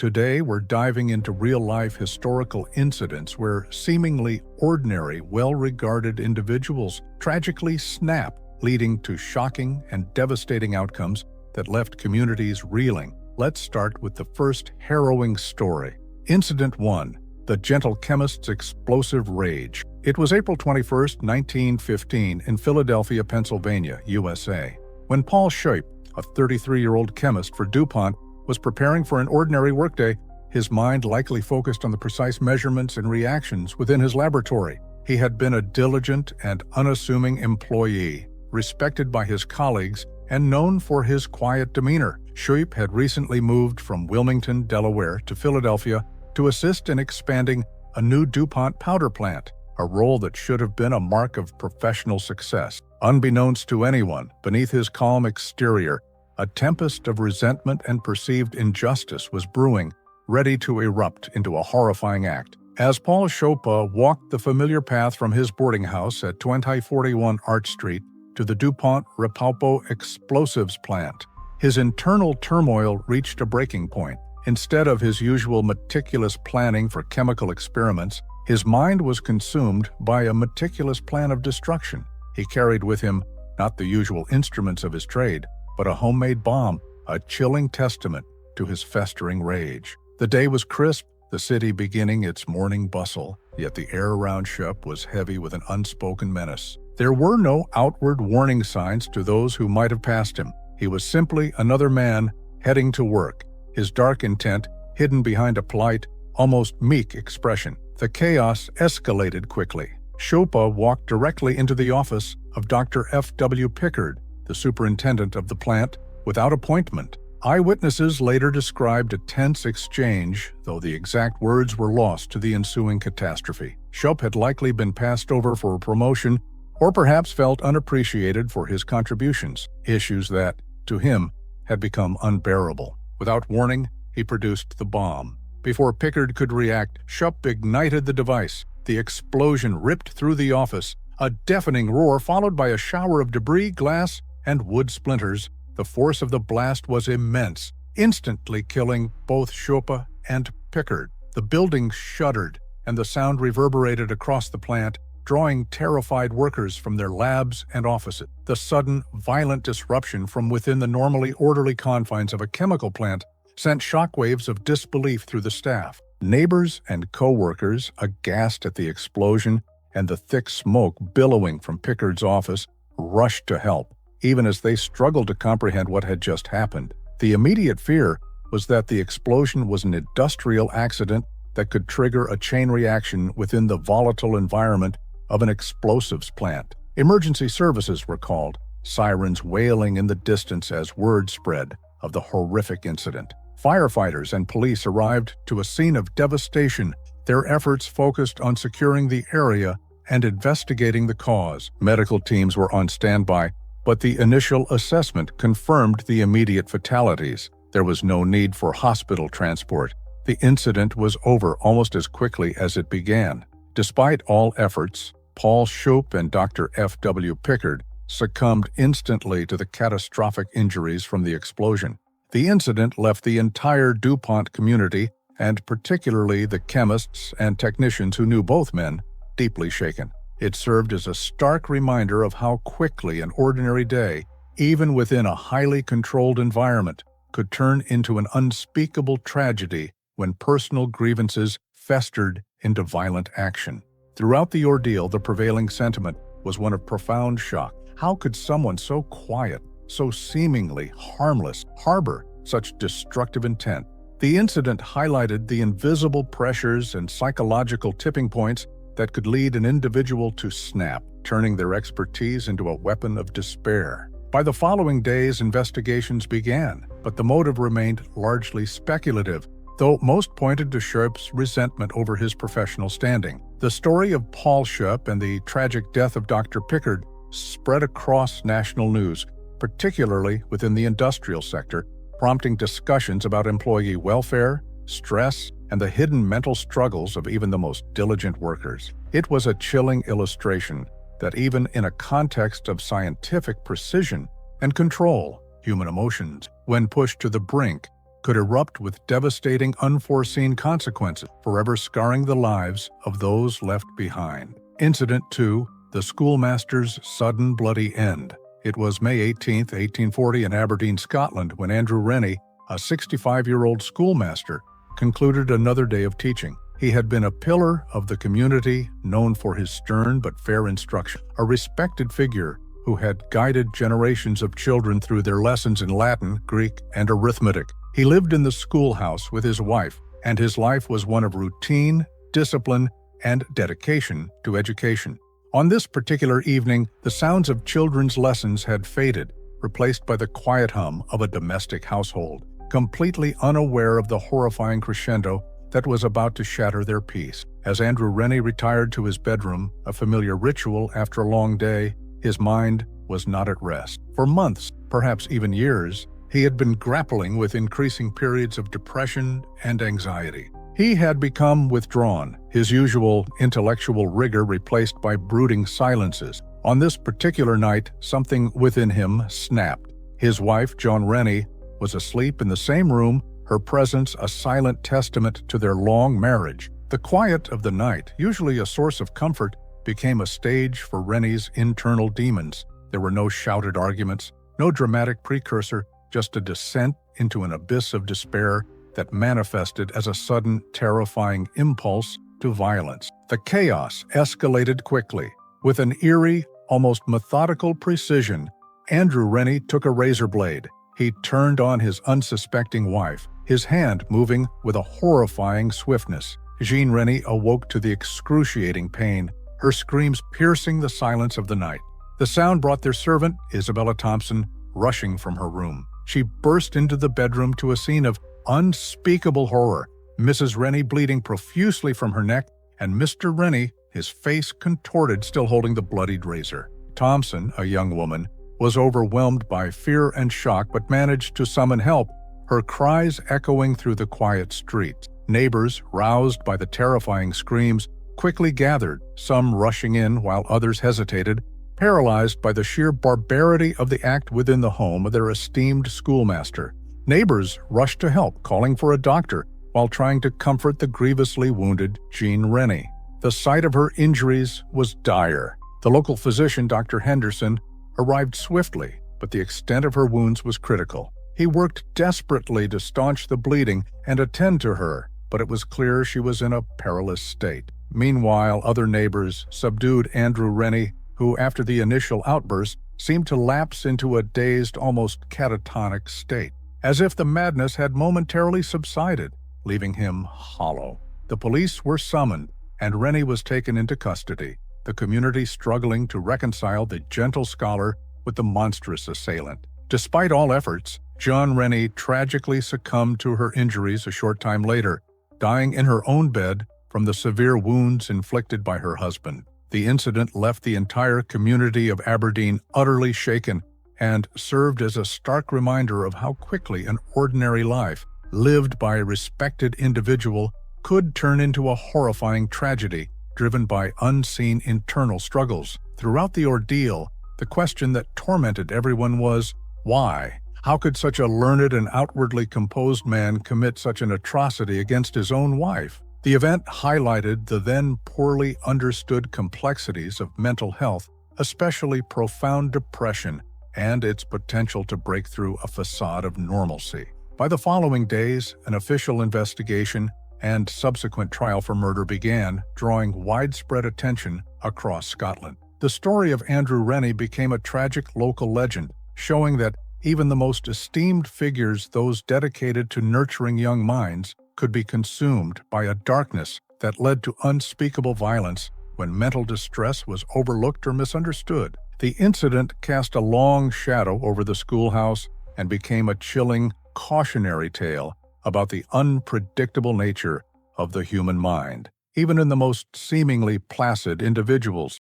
Today, we're diving into real-life historical incidents where seemingly ordinary, well-regarded individuals tragically snap, leading to shocking and devastating outcomes that left communities reeling. Let's start with the first harrowing story. Incident 1. The Gentle Chemist's Explosive Rage. It was April 21, 1915, in Philadelphia, Pennsylvania, USA, when Paul Schoep, a 33-year-old chemist for DuPont, was preparing for an ordinary workday. His mind likely focused on the precise measurements and reactions within his laboratory. He had been a diligent and unassuming employee, respected by his colleagues and known for his quiet demeanor. Schoep had recently moved from Wilmington, Delaware, to Philadelphia to assist in expanding a new DuPont powder plant, a role that should have been a mark of professional success. Unbeknownst to anyone, beneath his calm exterior, a tempest of resentment and perceived injustice was brewing, ready to erupt into a horrifying act. As Paul Schoep walked the familiar path from his boarding house at 2041 Arch Street to the DuPont Rapalpo explosives plant, his internal turmoil reached a breaking point. Instead of his usual meticulous planning for chemical experiments, his mind was consumed by a meticulous plan of destruction. He carried with him not the usual instruments of his trade, but a homemade bomb, a chilling testament to his festering rage. The day was crisp, the city beginning its morning bustle, yet the air around Schoep was heavy with an unspoken menace. There were no outward warning signs to those who might have passed him. He was simply another man heading to work, his dark intent hidden behind a polite, almost meek expression. The chaos escalated quickly. Schoep walked directly into the office of Dr. F.W. Pickard, the superintendent of the plant, without appointment. Eyewitnesses later described a tense exchange, though the exact words were lost to the ensuing catastrophe. Schoep had likely been passed over for a promotion, or perhaps felt unappreciated for his contributions, issues that, to him, had become unbearable. Without warning, he produced the bomb. Before Pickard could react, Schoep ignited the device. The explosion ripped through the office, a deafening roar followed by a shower of debris, glass, and wood splinters. The force of the blast was immense, instantly killing both Schoep and Pickard. The building shuddered, and the sound reverberated across the plant, drawing terrified workers from their labs and offices. The sudden, violent disruption from within the normally orderly confines of a chemical plant sent shockwaves of disbelief through the staff. Neighbors and co-workers, aghast at the explosion and the thick smoke billowing from Pickard's office, rushed to help, even as they struggled to comprehend what had just happened. The immediate fear was that the explosion was an industrial accident that could trigger a chain reaction within the volatile environment of an explosives plant. Emergency services were called, sirens wailing in the distance as word spread of the horrific incident. Firefighters and police arrived to a scene of devastation, their efforts focused on securing the area and investigating the cause. Medical teams were on standby, but the initial assessment confirmed the immediate fatalities. There was no need for hospital transport. The incident was over almost as quickly as it began. Despite all efforts, Paul Schoep and Dr. F.W. Pickard succumbed instantly to the catastrophic injuries from the explosion. The incident left the entire DuPont community, and particularly the chemists and technicians who knew both men, deeply shaken. It served as a stark reminder of how quickly an ordinary day, even within a highly controlled environment, could turn into an unspeakable tragedy when personal grievances festered into violent action. Throughout the ordeal, the prevailing sentiment was one of profound shock. How could someone so quiet, so seemingly harmless, harbor such destructive intent? The incident highlighted the invisible pressures and psychological tipping points that could lead an individual to snap, turning their expertise into a weapon of despair. By the following days, investigations began, but the motive remained largely speculative, though most pointed to Schoep's resentment over his professional standing. The story of Paul Schoep and the tragic death of Dr. Pickard spread across national news, particularly within the industrial sector, prompting discussions about employee welfare, stress, and the hidden mental struggles of even the most diligent workers. It was a chilling illustration that even in a context of scientific precision and control, human emotions, when pushed to the brink, could erupt with devastating, unforeseen consequences, forever scarring the lives of those left behind. Incident 2. The Schoolmaster's Sudden Bloody End. It was May 18, 1840 in Aberdeen, Scotland, when Andrew Rennie, a 65-year-old schoolmaster, concluded another day of teaching. He had been a pillar of the community, known for his stern but fair instruction, a respected figure who had guided generations of children through their lessons in Latin, Greek, and arithmetic. He lived in the schoolhouse with his wife, and his life was one of routine, discipline, and dedication to education. On this particular evening, the sounds of children's lessons had faded, replaced by the quiet hum of a domestic household, completely unaware of the horrifying crescendo that was about to shatter their peace. As Andrew Rennie retired to his bedroom, a familiar ritual after a long day, his mind was not at rest. For months, perhaps even years, he had been grappling with increasing periods of depression and anxiety. He had become withdrawn, his usual intellectual rigor replaced by brooding silences. On this particular night, something within him snapped. His wife, Joan Rennie, was asleep in the same room, her presence a silent testament to their long marriage. The quiet of the night, usually a source of comfort, became a stage for Rennie's internal demons. There were no shouted arguments, no dramatic precursor, just a descent into an abyss of despair that manifested as a sudden, terrifying impulse to violence. The chaos escalated quickly. With an eerie, almost methodical precision, Andrew Rennie took a razor blade. He turned on his unsuspecting wife, his hand moving with a horrifying swiftness. Jean Rennie awoke to the excruciating pain, her screams piercing the silence of the night. The sound brought their servant, Isabella Thompson, rushing from her room. She burst into the bedroom to a scene of unspeakable horror, Mrs. Rennie bleeding profusely from her neck, and Mr. Rennie, his face contorted, still holding the bloodied razor. Thompson, a young woman, was overwhelmed by fear and shock but managed to summon help, her cries echoing through the quiet streets. Neighbors, roused by the terrifying screams, quickly gathered, some rushing in while others hesitated, paralyzed by the sheer barbarity of the act within the home of their esteemed schoolmaster. Neighbors rushed to help, calling for a doctor, while trying to comfort the grievously wounded Jean Rennie. The sight of her injuries was dire. The local physician, Dr. Henderson, arrived swiftly, but the extent of her wounds was critical. He worked desperately to staunch the bleeding and attend to her, but it was clear she was in a perilous state. Meanwhile, other neighbors subdued Andrew Rennie, who, after the initial outburst, seemed to lapse into a dazed, almost catatonic state, as if the madness had momentarily subsided, leaving him hollow. The police were summoned, and Rennie was taken into custody, the community struggling to reconcile the gentle scholar with the monstrous assailant. Despite all efforts, Joan Rennie tragically succumbed to her injuries a short time later, dying in her own bed from the severe wounds inflicted by her husband. The incident left the entire community of Aberdeen utterly shaken and served as a stark reminder of how quickly an ordinary life, lived by a respected individual, could turn into a horrifying tragedy driven by unseen internal struggles. Throughout the ordeal, the question that tormented everyone was, why? How could such a learned and outwardly composed man commit such an atrocity against his own wife? The event highlighted the then poorly understood complexities of mental health, especially profound depression, and its potential to break through a facade of normalcy. By the following days, an official investigation and subsequent trial for murder began, drawing widespread attention across Scotland. The story of Andrew Rennie became a tragic local legend, showing that even the most esteemed figures, those dedicated to nurturing young minds, could be consumed by a darkness that led to unspeakable violence when mental distress was overlooked or misunderstood. The incident cast a long shadow over the schoolhouse and became a chilling, cautionary tale about the unpredictable nature of the human mind. Even in the most seemingly placid individuals,